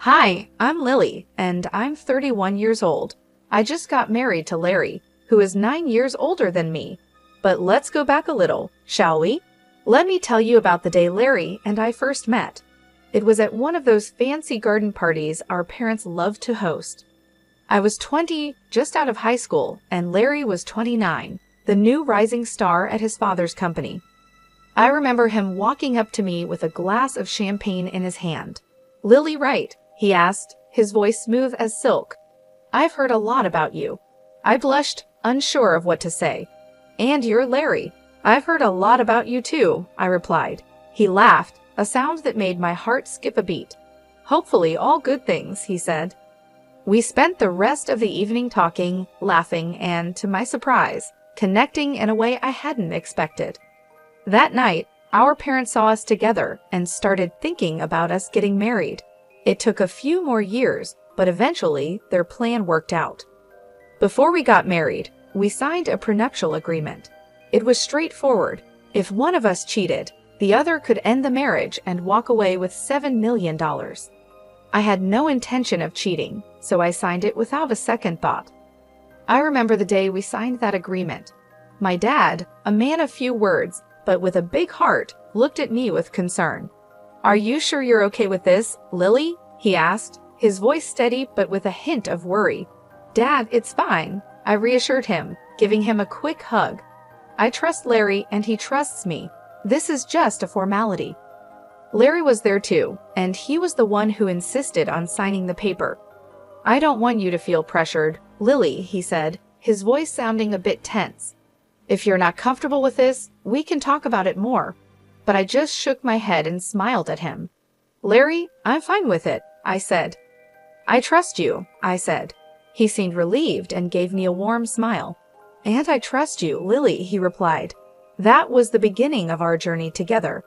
Hi, I'm Lily, and I'm 31 years old. I just got married to Larry, who is 9 years older than me. But let's go back a little, shall we? Let me tell you about the day Larry and I first met. It was at one of those fancy garden parties our parents loved to host. I was 20, just out of high school, and Larry was 29, the new rising star at his father's company. I remember him walking up to me with a glass of champagne in his hand. "Lily, right?" he asked, his voice smooth as silk. "I've heard a lot about you." I blushed, unsure of what to say. "And you're Larry. I've heard a lot about you too," I replied. He laughed, a sound that made my heart skip a beat. "Hopefully all good things," he said. We spent the rest of the evening talking, laughing, and, to my surprise, connecting in a way I hadn't expected. That night, our parents saw us together and started thinking about us getting married. It took a few more years, but eventually their plan worked out. Before we got married, we signed a prenuptial agreement. It was straightforward. If one of us cheated, the other could end the marriage and walk away with $7 million. I had no intention of cheating, so I signed it without a second thought. I remember the day we signed that agreement. My dad, a man of few words, but with a big heart, looked at me with concern. "Are you sure you're okay with this, Lily?" he asked, his voice steady but with a hint of worry. "Dad, it's fine," I reassured him, giving him a quick hug. "I trust Larry and he trusts me. This is just a formality." Larry was there too, and he was the one who insisted on signing the paper. "I don't want you to feel pressured, Lily," he said, his voice sounding a bit tense. "If you're not comfortable with this, we can talk about it more." But I just shook my head and smiled at him. "Larry, I'm fine with it," I said. "I trust you," I said. He seemed relieved and gave me a warm smile. "And I trust you, Lily," he replied. That was the beginning of our journey together.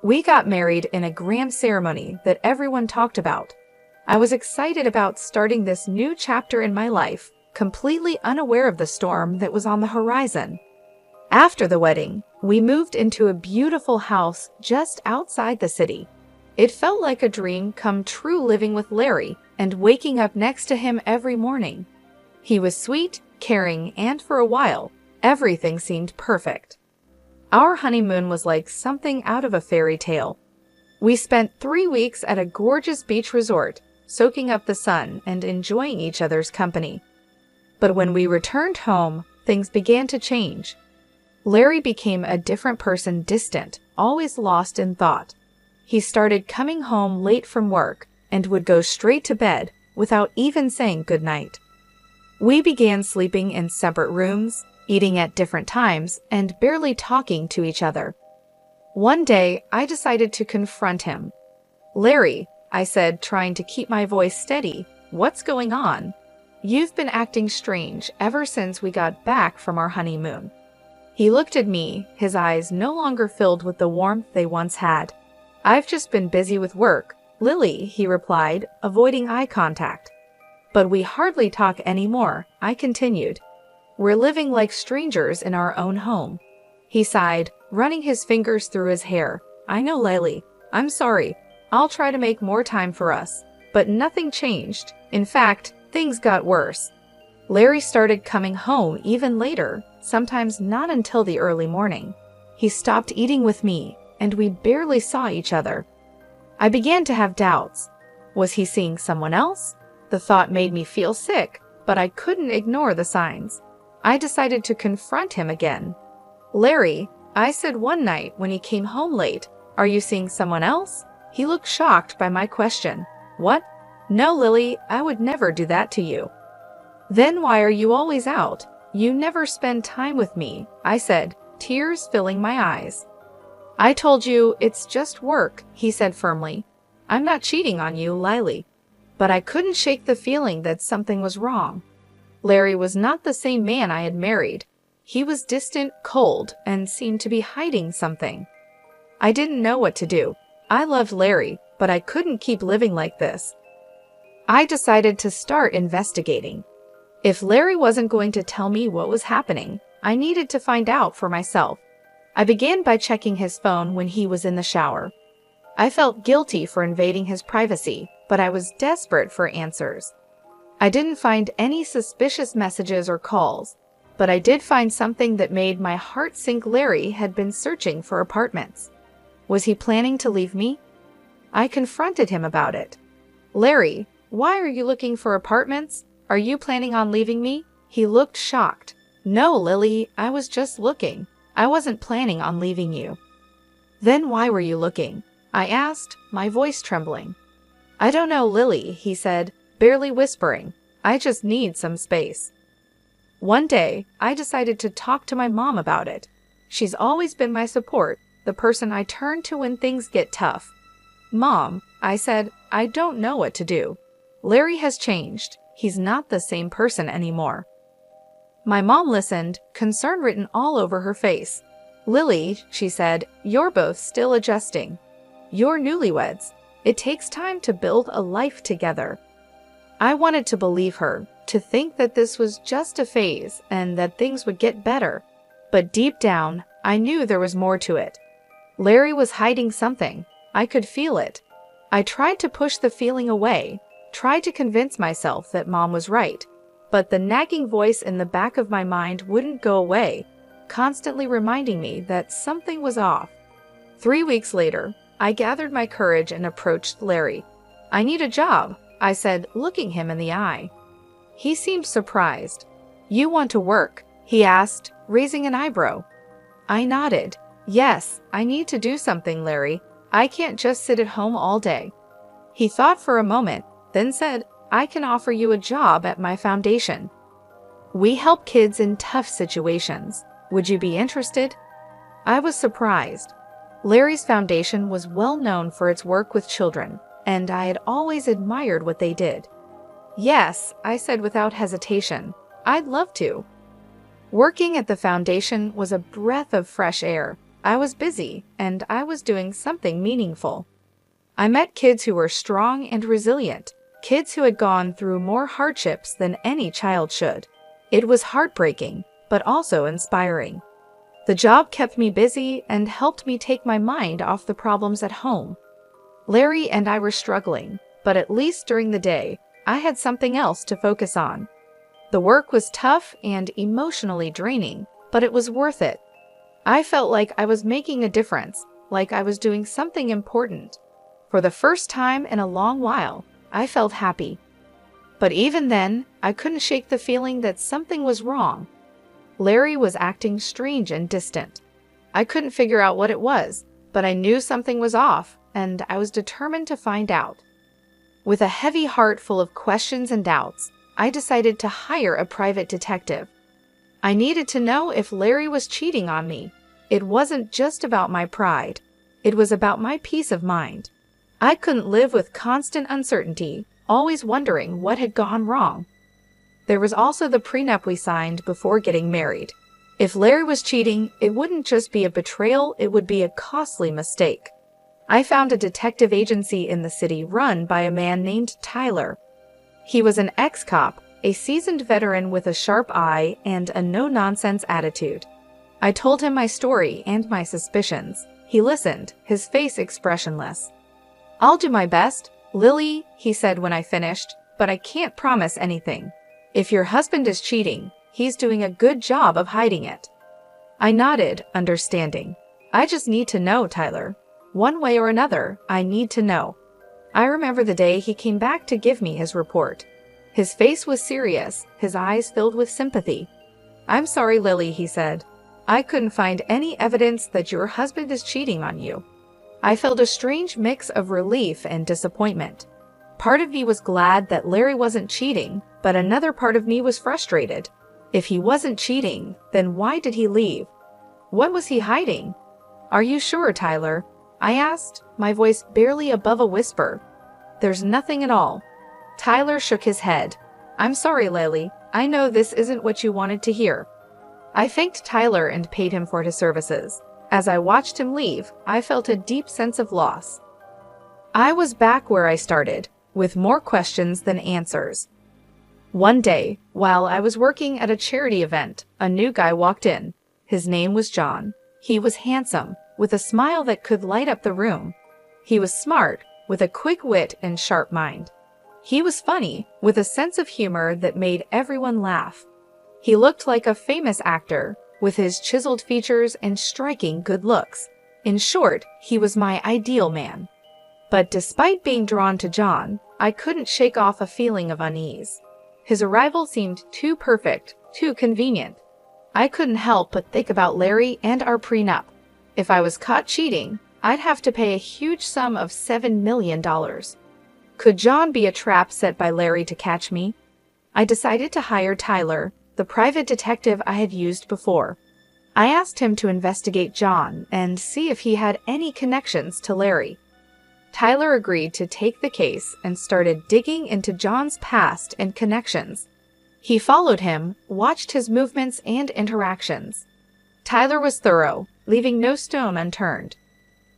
We got married in a grand ceremony that everyone talked about. I was excited about starting this new chapter in my life, completely unaware of the storm that was on the horizon. After the wedding, we moved into a beautiful house just outside the city. It felt like a dream come true living with Larry and waking up next to him every morning. He was sweet, caring, and for a while, everything seemed perfect. Our honeymoon was like something out of a fairy tale. We spent 3 weeks at a gorgeous beach resort, soaking up the sun and enjoying each other's company. But when we returned home, things began to change. Larry became a different person, distant, always lost in thought. He started coming home late from work and would go straight to bed without even saying goodnight. We began sleeping in separate rooms, eating at different times, and barely talking to each other. One day, I decided to confront him. "Larry," I said, trying to keep my voice steady, "what's going on? You've been acting strange ever since we got back from our honeymoon." He looked at me, his eyes no longer filled with the warmth they once had. "I've just been busy with work, Lily," he replied, avoiding eye contact. "But we hardly talk anymore," I continued. "We're living like strangers in our own home." He sighed, running his fingers through his hair. "I know, Lily. I'm sorry. I'll try to make more time for us." But nothing changed. In fact, things got worse. Larry started coming home even later, sometimes not until the early morning. He stopped eating with me, and we barely saw each other. I began to have doubts. Was he seeing someone else? The thought made me feel sick, but I couldn't ignore the signs. I decided to confront him again. "Larry," I said one night when he came home late, "are you seeing someone else?" He looked shocked by my question. "What? No, Lily, I would never do that to you." "Then why are you always out? You never spend time with me," I said, tears filling my eyes. "I told you, it's just work," he said firmly. "I'm not cheating on you, Lily." But I couldn't shake the feeling that something was wrong. Larry was not the same man I had married. He was distant, cold, and seemed to be hiding something. I didn't know what to do. I loved Larry, but I couldn't keep living like this. I decided to start investigating. If Larry wasn't going to tell me what was happening, I needed to find out for myself. I began by checking his phone when he was in the shower. I felt guilty for invading his privacy, but I was desperate for answers. I didn't find any suspicious messages or calls, but I did find something that made my heart sink. Larry had been searching for apartments. Was he planning to leave me? I confronted him about it. Larry, why are you looking for apartments? Are you planning on leaving me? He looked shocked. No, Lily, I was just looking. I wasn't planning on leaving you. Then why were you looking? I asked, my voice trembling. I don't know, Lily, he said, barely whispering. I just need some space. One day, I decided to talk to my mom about it. She's always been my support, the person I turn to when things get tough. Mom, I said, I don't know what to do. Larry has changed. He's not the same person anymore. My mom listened, concern written all over her face. Lily, she said, you're both still adjusting. You're newlyweds. It takes time to build a life together. I wanted to believe her, to think that this was just a phase and that things would get better. But deep down, I knew there was more to it. Larry was hiding something. I could feel it. I tried to push the feeling away, tried to convince myself that Mom was right, but the nagging voice in the back of my mind wouldn't go away, constantly reminding me that something was off. 3 weeks later, I gathered my courage and approached Larry. I need a job, I said, looking him in the eye. He seemed surprised. You want to work? He asked, raising an eyebrow. I nodded. Yes, I need to do something, Larry. I can't just sit at home all day. He thought for a moment, then said, I can offer you a job at my foundation. We help kids in tough situations. Would you be interested? I was surprised. Larry's foundation was well known for its work with children, and I had always admired what they did. Yes, I said without hesitation. I'd love to. Working at the foundation was a breath of fresh air. I was busy, and I was doing something meaningful. I met kids who were strong and resilient, kids who had gone through more hardships than any child should. It was heartbreaking, but also inspiring. The job kept me busy and helped me take my mind off the problems at home. Larry and I were struggling, but at least during the day, I had something else to focus on. The work was tough and emotionally draining, but it was worth it. I felt like I was making a difference, like I was doing something important. For the first time in a long while, I felt happy. But even then, I couldn't shake the feeling that something was wrong. Larry was acting strange and distant. I couldn't figure out what it was, but I knew something was off, and I was determined to find out. With a heavy heart full of questions and doubts, I decided to hire a private detective. I needed to know if Larry was cheating on me. It wasn't just about my pride. It was about my peace of mind. I couldn't live with constant uncertainty, always wondering what had gone wrong. There was also the prenup we signed before getting married. If Larry was cheating, it wouldn't just be a betrayal, it would be a costly mistake. I found a detective agency in the city run by a man named Tyler. He was an ex-cop, a seasoned veteran with a sharp eye and a no-nonsense attitude. I told him my story and my suspicions. He listened, his face expressionless. I'll do my best, Lily, he said when I finished, but I can't promise anything. If your husband is cheating, he's doing a good job of hiding it. I nodded, understanding. I just need to know, Tyler. One way or another, I need to know. I remember the day he came back to give me his report. His face was serious, his eyes filled with sympathy. I'm sorry, Lily, he said. I couldn't find any evidence that your husband is cheating on you. I felt a strange mix of relief and disappointment. Part of me was glad that Larry wasn't cheating, but another part of me was frustrated. If he wasn't cheating, then why did he leave? What was he hiding? Are you sure, Tyler? I asked, my voice barely above a whisper. There's nothing at all. Tyler shook his head. I'm sorry, Lily. I know this isn't what you wanted to hear. I thanked Tyler and paid him for his services. As I watched him leave, I felt a deep sense of loss. I was back where I started, with more questions than answers. One day, while I was working at a charity event, a new guy walked in. His name was John. He was handsome, with a smile that could light up the room. He was smart, with a quick wit and sharp mind. He was funny, with a sense of humor that made everyone laugh. He looked like a famous actor, with his chiseled features and striking good looks. In short, he was my ideal man. But despite being drawn to John, I couldn't shake off a feeling of unease. His arrival seemed too perfect, too convenient. I couldn't help but think about Larry and our prenup. If I was caught cheating, I'd have to pay a huge sum of $7 million. Could John be a trap set by Larry to catch me? I decided to hire Tyler, the private detective I had used before. I asked him to investigate John and see if he had any connections to Larry. Tyler agreed to take the case and started digging into John's past and connections. He followed him, watched his movements and interactions. Tyler was thorough, leaving no stone unturned.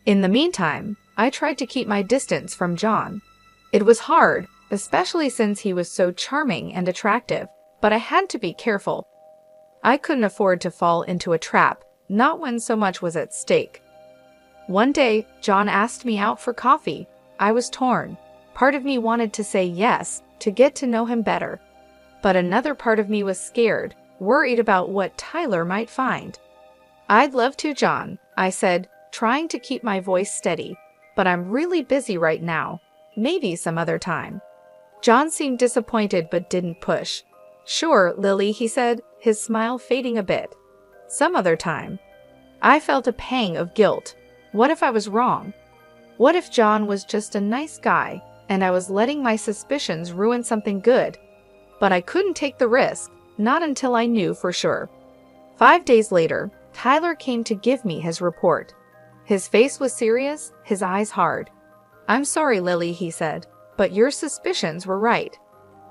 In the meantime, I tried to keep my distance from John. It was hard, especially since he was so charming and attractive, but I had to be careful. I couldn't afford to fall into a trap, not when so much was at stake. One day, John asked me out for coffee. I was torn. Part of me wanted to say yes, to get to know him better. But another part of me was scared, worried about what Tyler might find. "I'd love to, John," I said, trying to keep my voice steady. "But I'm really busy right now. Maybe some other time." John seemed disappointed but didn't push. "Sure, Lily," he said, his smile fading a bit. "Some other time." I felt a pang of guilt. What if I was wrong? What if John was just a nice guy, and I was letting my suspicions ruin something good? But I couldn't take the risk, not until I knew for sure. 5 days later, Tyler came to give me his report. His face was serious, his eyes hard. "I'm sorry, Lily," he said, "but your suspicions were right.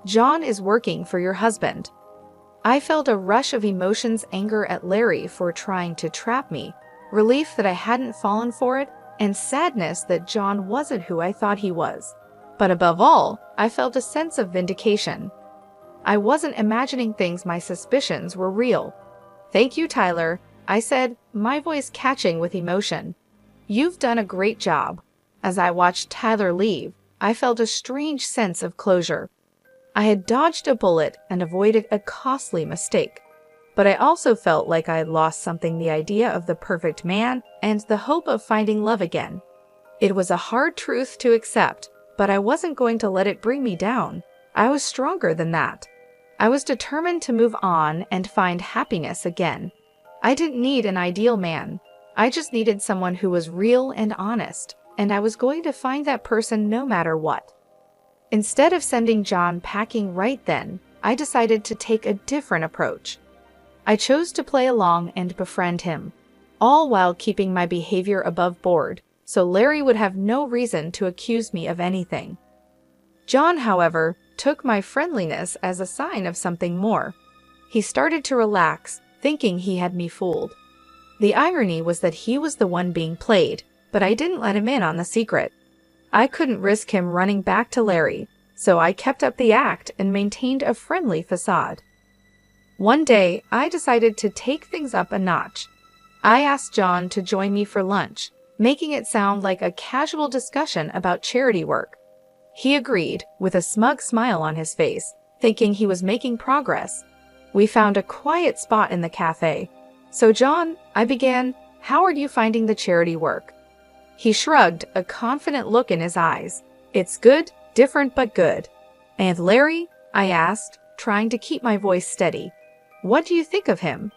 John is working for your husband." I felt a rush of emotions, anger at Larry for trying to trap me, relief that I hadn't fallen for it, and sadness that John wasn't who I thought he was. But above all, I felt a sense of vindication. I wasn't imagining things, my suspicions were real. "Thank you, Tyler," I said, my voice catching with emotion. "You've done a great job." As I watched Tyler leave, I felt a strange sense of closure. I had dodged a bullet and avoided a costly mistake. But I also felt like I had lost something, the idea of the perfect man and the hope of finding love again. It was a hard truth to accept, but I wasn't going to let it bring me down. I was stronger than that. I was determined to move on and find happiness again. I didn't need an ideal man. I just needed someone who was real and honest, and I was going to find that person no matter what. Instead of sending John packing right then, I decided to take a different approach. I chose to play along and befriend him, all while keeping my behavior above board, so Larry would have no reason to accuse me of anything. John, however, took my friendliness as a sign of something more. He started to relax, thinking he had me fooled. The irony was that he was the one being played, but I didn't let him in on the secret. I couldn't risk him running back to Larry, so I kept up the act and maintained a friendly facade. One day, I decided to take things up a notch. I asked John to join me for lunch, making it sound like a casual discussion about charity work. He agreed, with a smug smile on his face, thinking he was making progress. We found a quiet spot in the cafe. "So John," I began, "how are you finding the charity work?" He shrugged, a confident look in his eyes. "It's good, different but good." "And Larry?" I asked, trying to keep my voice steady. "What do you think of him?"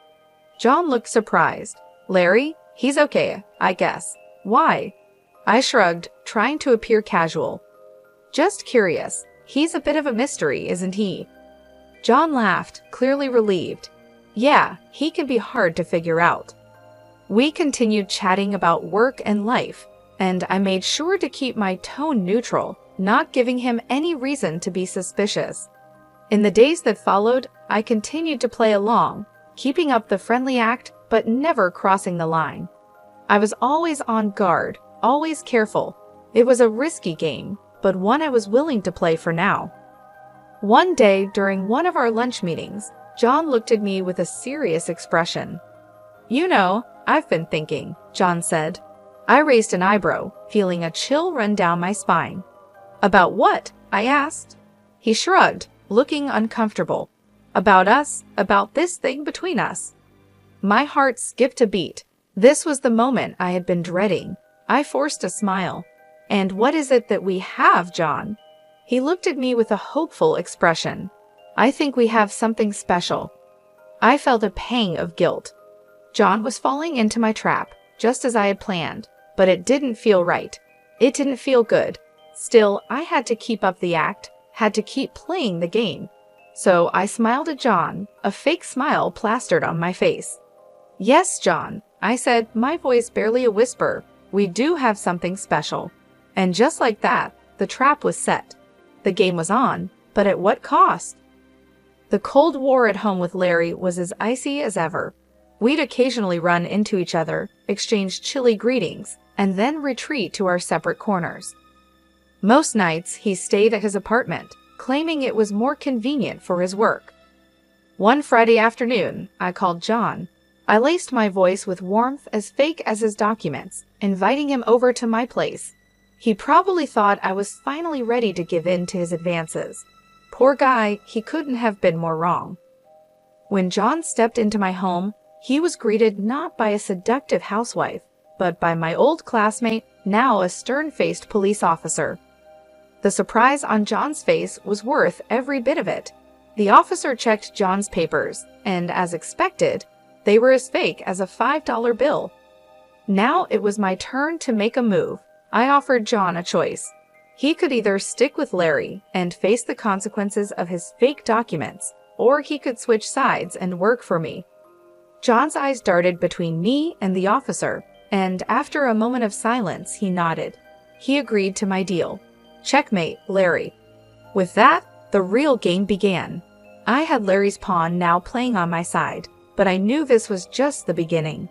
John looked surprised. "Larry? He's okay, I guess. Why?" I shrugged, trying to appear casual. "Just curious. He's a bit of a mystery, isn't he?" John laughed, clearly relieved. "Yeah, he can be hard to figure out." We continued chatting about work and life, and I made sure to keep my tone neutral, not giving him any reason to be suspicious. In the days that followed, I continued to play along, keeping up the friendly act, but never crossing the line. I was always on guard, always careful. It was a risky game, but one I was willing to play for now. One day, during one of our lunch meetings, John looked at me with a serious expression. "You know, I've been thinking," John said. I raised an eyebrow, feeling a chill run down my spine. About what? I asked. He shrugged, looking uncomfortable. About us, about this thing between us. My heart skipped a beat. This was the moment I had been dreading. I forced a smile. And what is it that we have, John? He looked at me with a hopeful expression. I think we have something special. I felt a pang of guilt. John was falling into my trap, just as I had planned, but it didn't feel right. It didn't feel good. Still, I had to keep up the act, had to keep playing the game. So I smiled at John, a fake smile plastered on my face. Yes, John, I said, my voice barely a whisper. We do have something special. And just like that, the trap was set. The game was on, but at what cost? The Cold War at home with Larry was as icy as ever. We'd occasionally run into each other, exchange chilly greetings, and then retreat to our separate corners. Most nights, he stayed at his apartment, claiming it was more convenient for his work. One Friday afternoon, I called John. I laced my voice with warmth as fake as his documents, inviting him over to my place. He probably thought I was finally ready to give in to his advances. Poor guy, he couldn't have been more wrong. When John stepped into my home, he was greeted not by a seductive housewife, but by my old classmate, now a stern-faced police officer. The surprise on John's face was worth every bit of it. The officer checked John's papers, and as expected, they were as fake as a $5 bill. Now it was my turn to make a move. I offered John a choice. He could either stick with Larry and face the consequences of his fake documents, or he could switch sides and work for me. John's eyes darted between me and the officer, and after a moment of silence, he nodded. He agreed to my deal. Checkmate, Larry. With that, the real game began. I had Larry's pawn now playing on my side, but I knew this was just the beginning.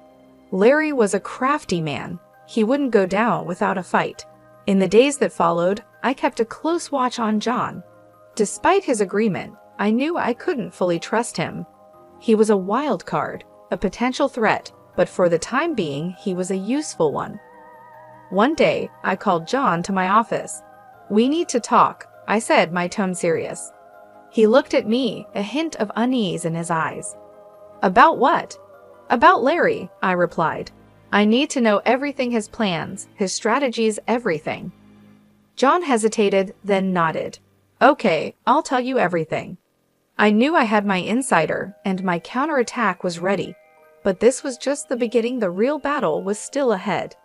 Larry was a crafty man. He wouldn't go down without a fight. In the days that followed, I kept a close watch on John. Despite his agreement, I knew I couldn't fully trust him. He was a wild card, a potential threat, but for the time being, he was a useful one. One day, I called John to my office. "We need to talk," I said, my tone serious. He looked at me, a hint of unease in his eyes. "About what?" "About Larry," I replied. "I need to know everything, his plans, his strategies, everything." John hesitated, then nodded. "Okay, I'll tell you everything." I knew I had my insider, and my counterattack was ready. But this was just the beginning. The real battle was still ahead.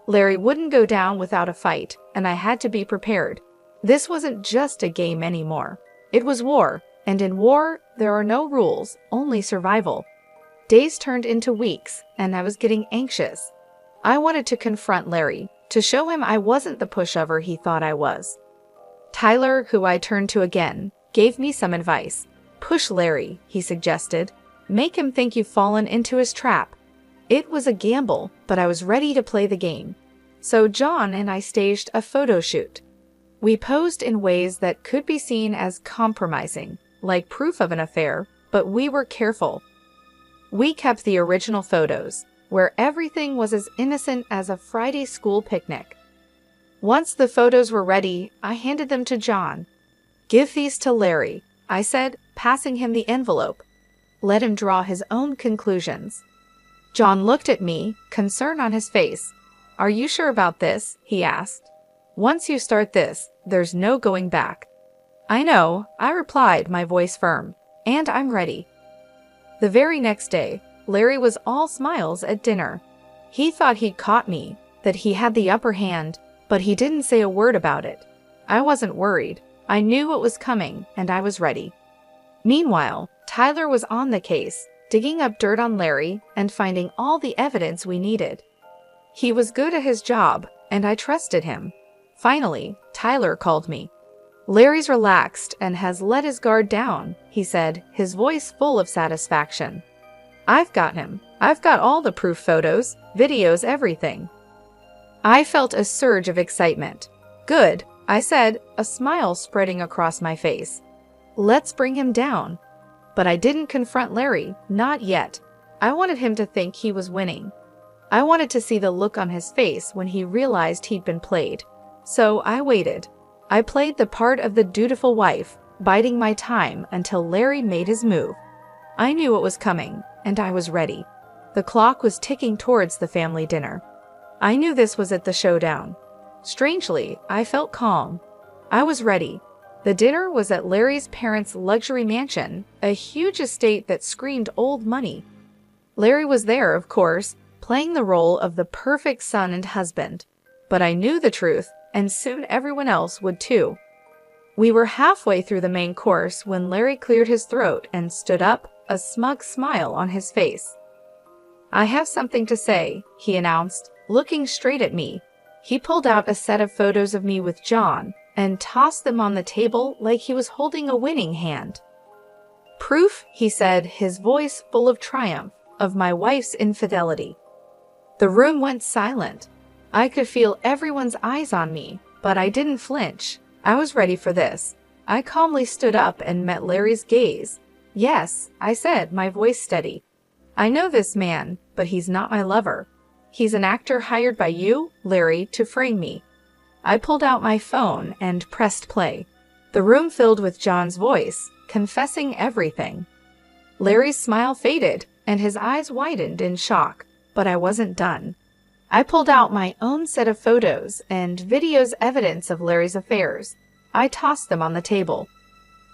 Larry wouldn't go down without a fight, and I had to be prepared. This wasn't just a game anymore. It was war, and in war, there are no rules, only survival. Days turned into weeks, and I was getting anxious. I wanted to confront Larry, to show him I wasn't the pushover he thought I was. Tyler, who I turned to again, gave me some advice. "Push Larry," he suggested. "Make him think you've fallen into his trap." It was a gamble, but I was ready to play the game. So John and I staged a photo shoot. We posed in ways that could be seen as compromising, like proof of an affair, but we were careful. We kept the original photos, where everything was as innocent as a Friday school picnic. Once the photos were ready, I handed them to John. "Give these to Larry," I said, passing him the envelope. "Let him draw his own conclusions." John looked at me, concern on his face. "Are you sure about this?" he asked. "Once you start this, there's no going back." "I know," I replied, my voice firm, "and I'm ready." The very next day, Larry was all smiles at dinner. He thought he'd caught me, that he had the upper hand, but he didn't say a word about it. I wasn't worried. I knew what was coming, and I was ready. Meanwhile, Tyler was on the case, digging up dirt on Larry and finding all the evidence we needed. He was good at his job, and I trusted him. Finally, Tyler called me. "Larry's relaxed and has let his guard down," he said, his voice full of satisfaction. "I've got him. I've got all the proof photos, videos, everything." I felt a surge of excitement. "Good," I said, a smile spreading across my face. "Let's bring him down." But I didn't confront Larry, not yet. I wanted him to think he was winning. I wanted to see the look on his face when he realized he'd been played. So I waited. I played the part of the dutiful wife, biding my time until Larry made his move. I knew what was coming, and I was ready. The clock was ticking towards the family dinner. I knew this was at the showdown. Strangely, I felt calm. I was ready. The dinner was at Larry's parents' luxury mansion, a huge estate that screamed old money. Larry was there, of course, playing the role of the perfect son and husband. But I knew the truth, and soon everyone else would too. We were halfway through the main course when Larry cleared his throat and stood up, a smug smile on his face. "I have something to say," he announced, looking straight at me. He pulled out a set of photos of me with John and tossed them on the table like he was holding a winning hand. "Proof," he said, his voice full of triumph, "of my wife's infidelity." The room went silent. I could feel everyone's eyes on me, but I didn't flinch. I was ready for this. I calmly stood up and met Larry's gaze. "Yes," I said, my voice steady. "I know this man, but he's not my lover. He's an actor hired by you, Larry, to frame me." I pulled out my phone and pressed play. The room filled with John's voice, confessing everything. Larry's smile faded, and his eyes widened in shock, but I wasn't done. I pulled out my own set of photos and videos evidence of Larry's affairs. I tossed them on the table.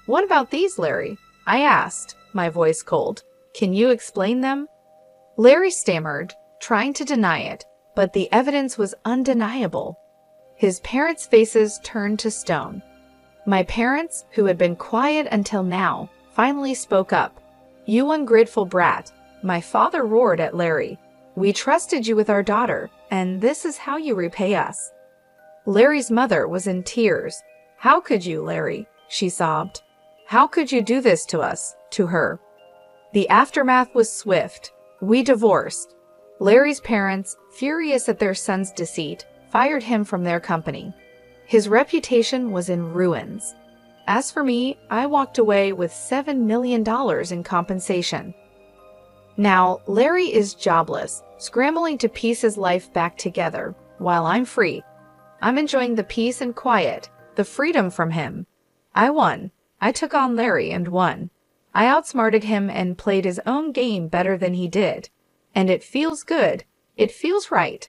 "What about these, Larry?" I asked, my voice cold. "Can you explain them?" Larry stammered, trying to deny it, but the evidence was undeniable. His parents' faces turned to stone. My parents, who had been quiet until now, finally spoke up. "You ungrateful brat," my father roared at Larry. "We trusted you with our daughter, and this is how you repay us." Larry's mother was in tears. "How could you, Larry?" she sobbed. "How could you do this to us, to her?" The aftermath was swift. We divorced. Larry's parents, furious at their son's deceit, fired him from their company. His reputation was in ruins. As for me, I walked away with $7 million in compensation. Now, Larry is jobless, scrambling to piece his life back together, while I'm free. I'm enjoying the peace and quiet, the freedom from him. I won. I took on Larry and won. I outsmarted him and played his own game better than he did. And it feels good. It feels right.